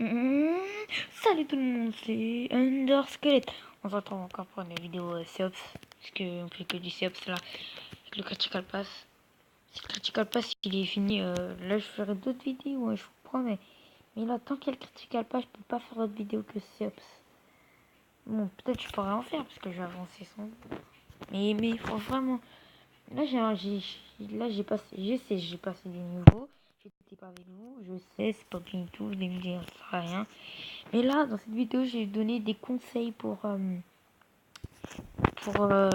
Mmh. Salut tout le monde, c'est Underskelette. On se retrouve encore pour une vidéo Seops. Parce qu'on fait que du Seops là. Avec le Critical Pass. Si le Critical Pass il est fini, là je ferai d'autres vidéos, je vous promets. Mais là, tant qu'il y a le Critical Pass, je peux pas faire d'autres vidéos que Seops. Bon, peut-être je pourrais en faire parce que j'ai avancé sans. Mais il faut vraiment. Là, j'ai passé. Je sais, j'ai passé des niveaux. J'étais pas avec vous, je sais, c'est pas bien du tout, vous allez me dire, ça sert à rien. Mais là, dans cette vidéo, j'ai donné des conseils pour, euh, euh,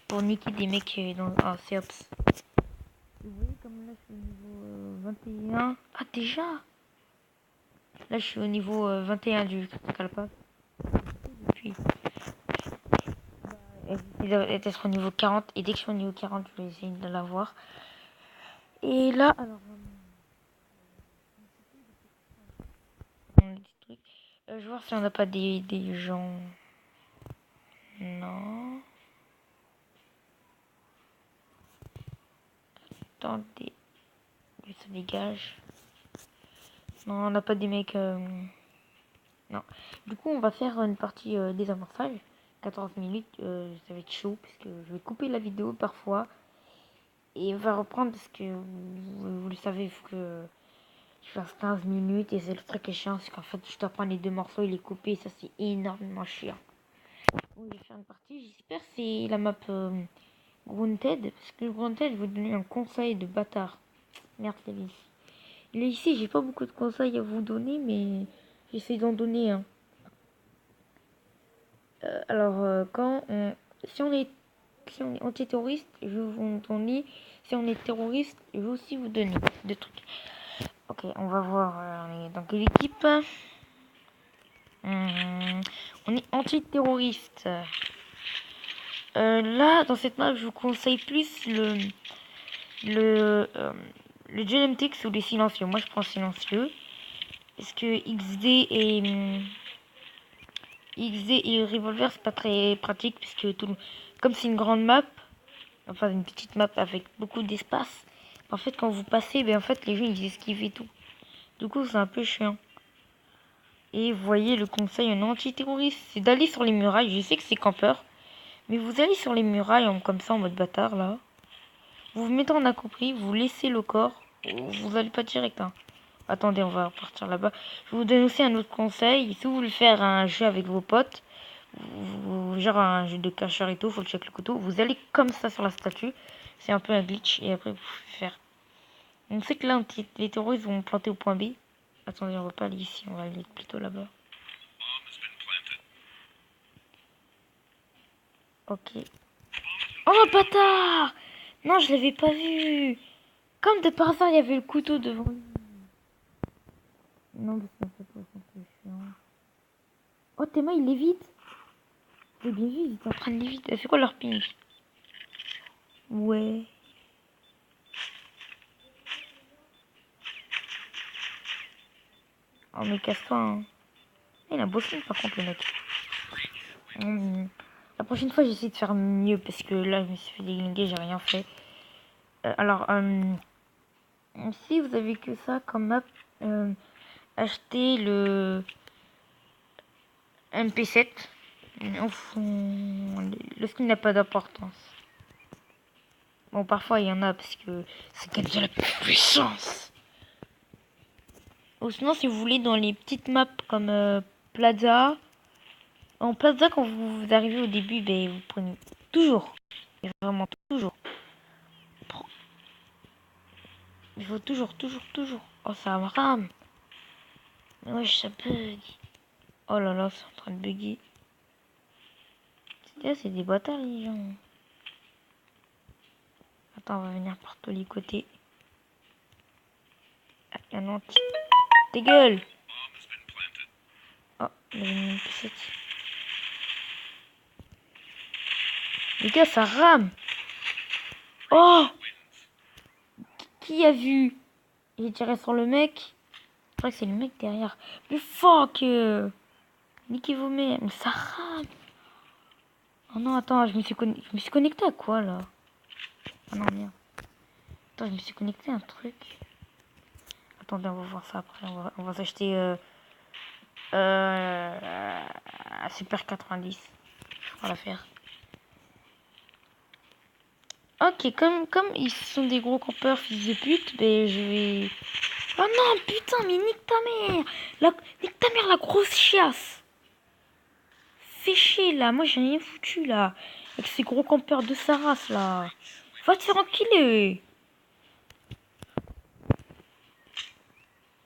pour niquer des mecs en CEOPS. Vous voyez, comme là, je suis au niveau 21. Ah, déjà? Là, je suis au niveau 21 du Calpa. Puis, d'être au niveau 40. Et dès que je suis au niveau 40, je vais essayer de l'avoir. Et là, alors, petit truc. Je vais voir si on n'a pas des gens. Non. Attendez. Ça dégage. Non, on n'a pas des mecs. Non. Du coup, on va faire une partie désamorçage. 14 minutes. Ça va être chaud parce que je vais couper la vidéo parfois. Et on va reprendre parce que vous le savez, il faut que je fasse 15 minutes. Et c'est le truc qui est chiant. C'est qu'en fait, je dois prendre les deux morceaux et les couper. Et ça, c'est énormément chiant. Bon, je vais faire une partie. J'espère que c'est la map Grunted. Parce que Grunted vous donner un conseil de bâtard. Merde, il est ici. Il est ici, j'ai pas beaucoup de conseils à vous donner, mais j'essaie d'en donner un. Si on est antiterroriste, je vais vous donner. Si on est terroriste, je vais aussi vous donner deux trucs. Ok, on va voir. On est dans quelle équipe? On est antiterroriste. Là, dans cette map, je vous conseille plus le, euh, le GLMTX ou les silencieux. Moi, je prends silencieux. Parce que XD et Revolver, c'est pas très pratique. Puisque comme c'est une grande map, enfin une petite map avec beaucoup d'espace, en fait, quand vous passez, ben, en fait, les gens ils esquivent et tout. Du coup, c'est un peu chiant. Et vous voyez, le conseil en antiterroriste, c'est d'aller sur les murailles. Je sais que c'est campeur, mais vous allez sur les murailles comme ça, en mode bâtard, là. Vous vous mettez en accompli, vous laissez le corps. Vous allez pas direct, hein. Attendez, on va partir là-bas. Je vous donne aussi un autre conseil. Si vous voulez faire un jeu avec vos potes, genre un jeu de cacheur et tout, faut le check le couteau. Vous allez comme ça sur la statue. C'est un peu un glitch. Et après, vous pouvez faire. On sait que là, les terroristes vont planter au point B. Attendez, on va pas aller ici. On va aller plutôt là-bas. Ok. Oh, bâtard! Non, je l'avais pas vu. Comme de par hasard, il y avait le couteau devant lui. Non, parce qu'en fait, c'est chiant. Oh, Théma, il l'évite. J'ai bien vu, ils étaient en train de l'éviter. C'est quoi leur ping? Ouais. Oh, mais casse-toi, hein. Il a bossé, par contre, le mec. La prochaine fois, j'essaie de faire mieux, parce que là, je me suis fait déglinguer, j'ai rien fait. Alors, si vous avez que ça comme map, achetez le MP7. Au fond, le skin n'a pas d'importance. Bon, parfois, il y en a, parce que ça gagne de la puissance. Ou sinon, si vous voulez, dans les petites maps comme Plaza. En Plaza, quand vous arrivez au début, ben, vous prenez toujours. Et vraiment toujours. Il faut toujours. Oh, ça me rame. Mais wesh, ça bug. Oh là là, c'est en train de bugger. C'est des bâtards, les gens. Attends, on va venir par tous les côtés. Ah, il y en a un petit. Tes gueules! Oh, il y a une petite. Les gars, ça rame! Oh! Qui a vu? J'ai tiré sur le mec. Je crois que c'est le mec derrière. Mais fuck! Niquez vos mères. Mais ça rame! Oh non, attends, je me suis connecté à quoi là? Ah non, merde. Attends, je me suis connecté à un truc. Attendez, on va voir ça après. On va s'acheter Super 90. Je crois l'affaire. Ok, comme ils sont des gros campeurs, fils de pute, ben je vais... Oh non, putain, mais nique ta mère! Nique ta mère, la grosse chiasse! Fais chier, là, moi j'ai rien foutu, là. Avec ces gros campeurs de sa race, là. Va te faire enculer!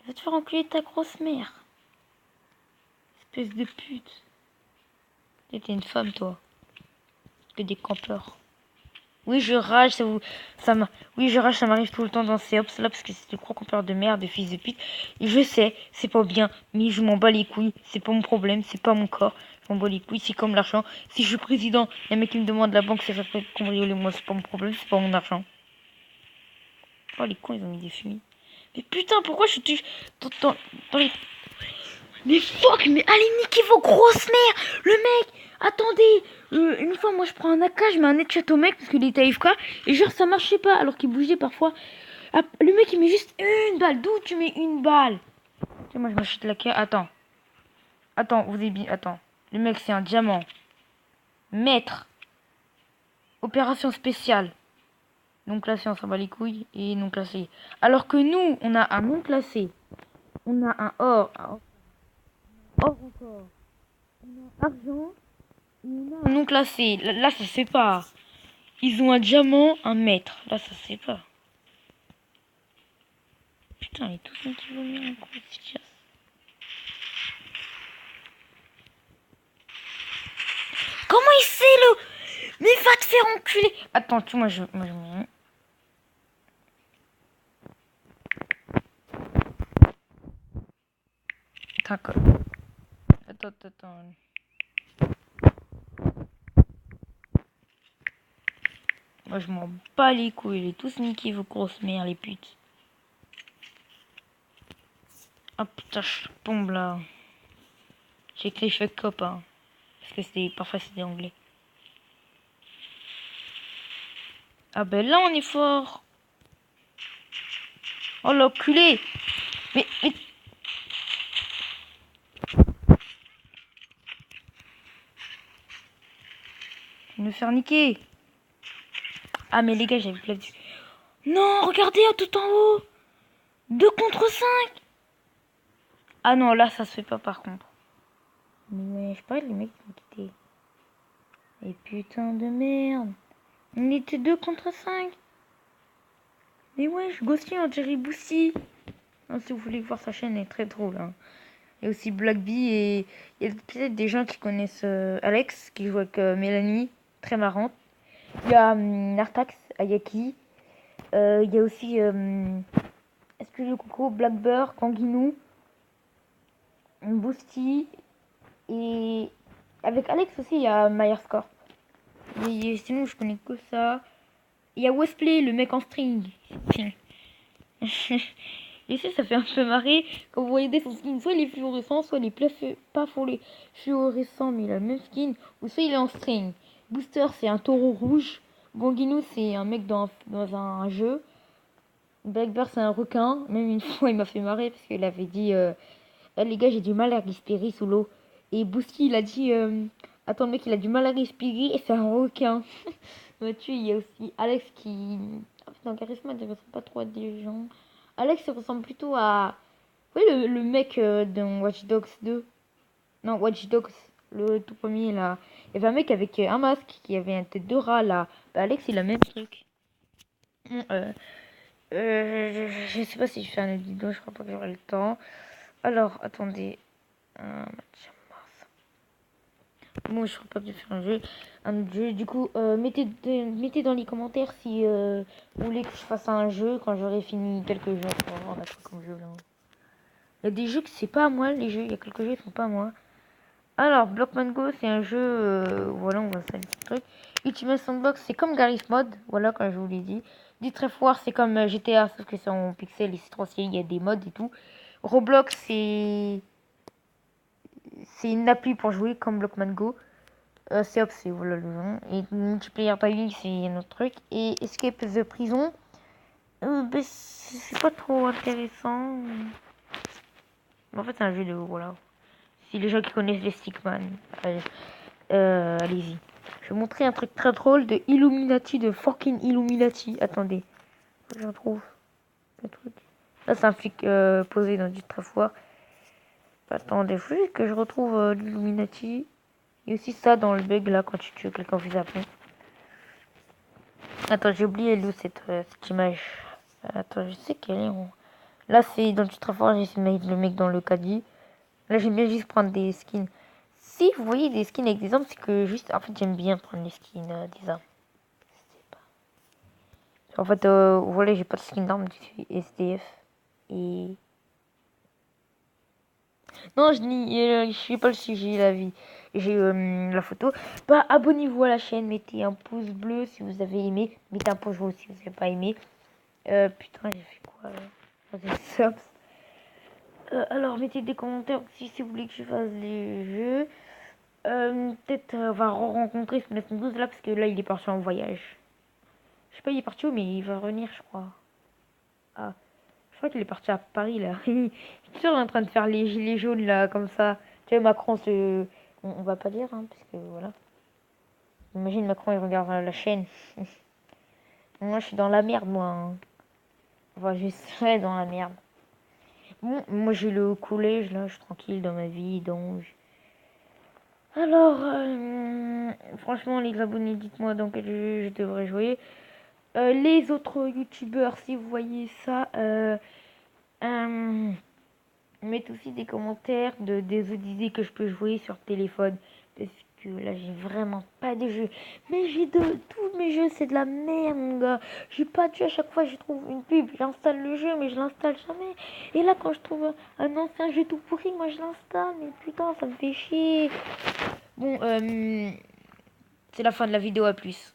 Va te faire enculer ta grosse mère. Espèce de pute. T'es une femme, toi. Que des campeurs. Oui, je rage, oui, je rage, ça m'arrive tout le temps dans ces ops là parce que c'est des gros campeurs de merde, des fils de pute. Et je sais, c'est pas bien, mais je m'en bats les couilles. C'est pas mon problème, c'est pas mon corps. Je m'en bats les couilles, c'est comme l'argent. Si je suis président, y a un mec qui me demande la banque, c'est fait cambrioler, moi, c'est pas mon problème, c'est pas mon argent. Oh, les cons, ils ont mis des fumis. Mais putain, pourquoi je touche dans les... Mais fuck, mais allez niquer vos grosses mères. Le mec, attendez, une fois moi je prends un AK, je mets un headshot au mec parce qu'il était AFK et genre ça marchait pas alors qu'il bougeait parfois. Ah, le mec il met juste une balle. D'où tu mets une balle? Tiens, moi je m'achète la carte. Attends, vous avez bien. Attends. Le mec c'est un diamant. Maître. Opération spéciale. Non classé, on s'en bat les couilles. Et non classé. Alors que nous, on a un non classé. On a un or. Or encore. On a argent. Non classé, là ça se fait pas. Ils ont un diamant, un maître. Là ça se fait pas. Putain, et tout ça qui vaut mieux un coup de chasse. Comment il sait le... Mais va te faire enculer. Attends, tu moi je... Attends, attends. Moi je m'en bats les couilles, les tous niqués vos grosses mères les putes. Ah putain, je tombe là. J'ai écrit fuck up hein. Parce que c'était parfois c'était anglais. Ah ben là on est fort. Oh l'enculé. Mais... Me faire niquer. Ah mais les gars j'avais plus là-dessus. Non regardez tout en haut. 2 contre 5. Ah non là ça se fait pas par contre. Mais je sais pas les mecs qui ont quitté. Et putain de merde. On était 2 contre 5. Mais ouais je Ghosty en Jerry Boosty. Hein, si vous voulez voir sa chaîne elle est très drôle hein. Il y a aussi Blackbee et il y a peut-être des gens qui connaissent Alex qui joue avec Mélanie. Très marrante. Il y a Nartax, Ayaki. Il y a aussi est-ce que le Coco, Blackbird, Kanginou, Boosty et avec Alex aussi il y a Myerscorp. Mais sinon je connais que ça. Il y a Westplay, le mec en string. Et ça fait un peu marrer quand vous voyez des skins. Soit il est fluorescent, soit il est pas fluorescent, mais il a le même skin. Ou soit il est en string. Booster, c'est un taureau rouge. Ganguino, c'est un mec dans un jeu. Blackbird, c'est un requin. Même une fois, il m'a fait marrer parce qu'il avait dit les gars, j'ai du mal à respirer sous l'eau. Et Boosty, il a dit attends, le mec, il a du mal à respirer et c'est un requin. Il y a aussi Alex qui. Ah, putain, charisme, il ressemble pas trop à des gens. Alex, il ressemble plutôt à. Oui, le mec dans Watch Dogs 2. Non, Watch Dogs, le tout premier là. Il y avait un mec avec un masque qui avait une tête de rat là. Bah, Alex, il a le même truc. Je sais pas si je fais un autre vidéo, je crois pas que j'aurai le temps. Alors, attendez. Moi, je serais pas de faire un autre jeu. Du coup, mettez dans les commentaires si vous voulez que je fasse un jeu quand j'aurai fini quelques jeux. On va voir on a quoi comme jeu là. Il y a des jeux que c'est pas à moi, les jeux. Il y a quelques jeux qui sont pas à moi. Alors, Blockman Go, c'est un jeu. Voilà, on va faire un petit truc. Ultimate Sandbox, c'est comme Garry's Mod. Voilà, comme je vous l'ai dit. Distref War, c'est comme GTA, sauf que c'est en pixel et c'est trop stylé. Il y a des mods et tout. Roblox, c'est une appli pour jouer comme Blockman Go. C'est Hop, c'est voilà le nom. Et Multiplayer Diving, c'est un autre truc. Et Escape the Prison, c'est pas trop intéressant. En fait, c'est un jeu de. Voilà. Si les gens qui connaissent les Stickman, allez-y. Je vais montrer un truc très drôle de Illuminati, de fucking Illuminati. Attendez, je retrouve le truc. Là, c'est un flic posé dans du très fort. Attendez, faut juste que je retrouve l'Illuminati. Il y a aussi ça dans le bug là quand tu tues quelqu'un au fusil à pompe. Attends, j'ai oublié elle est où cette image. Attends, je sais qu'elle est où. Là, c'est dans du très fort, j'ai essayé de mettre le mec dans le caddie. Là, j'aime bien juste prendre des skins. Si vous voyez des skins avec des armes, c'est que juste. En fait, j'aime bien prendre les skins des armes. En fait, voilà, j'ai pas de skin d'armes, je suis SDF. Et. Non, je suis pas le sujet, la vie. J'ai la photo. Bah, abonnez-vous à la chaîne, mettez un pouce bleu si vous avez aimé. Mettez un pouce rouge si vous n'avez pas aimé. Putain, j'ai fait quoi là? Des subs. Alors, mettez des commentaires aussi si vous voulez que je fasse les jeux. Peut-être on va rencontrer ce 12 là parce que là il est parti en voyage. Je sais pas il est parti où mais il va revenir je crois. Ah, je crois qu'il est parti à Paris là. Il est toujours en train de faire les gilets jaunes là comme ça. Tu vois Macron on va pas dire hein parce que voilà. Imagine Macron il regarde la chaîne. Moi je suis dans la merde moi. Hein. Enfin je serais dans la merde. Bon, moi j'ai le collège là, je suis tranquille dans ma vie donc. Alors, franchement, les abonnés, dites-moi dans quel jeu je devrais jouer. Les autres youtubeurs, si vous voyez ça, mettez aussi des commentaires des autres idées que je peux jouer sur téléphone. Parce que là, j'ai vraiment pas de jeu. Mais j'ai de tous mes jeux, c'est de la merde, mon gars. J'ai pas de jeu, à chaque fois je trouve une pub, j'installe le jeu, mais je l'installe jamais. Et là, quand je trouve un ancien jeu tout pourri, moi je l'installe. Mais putain, ça me fait chier. Bon, c'est la fin de la vidéo, à plus.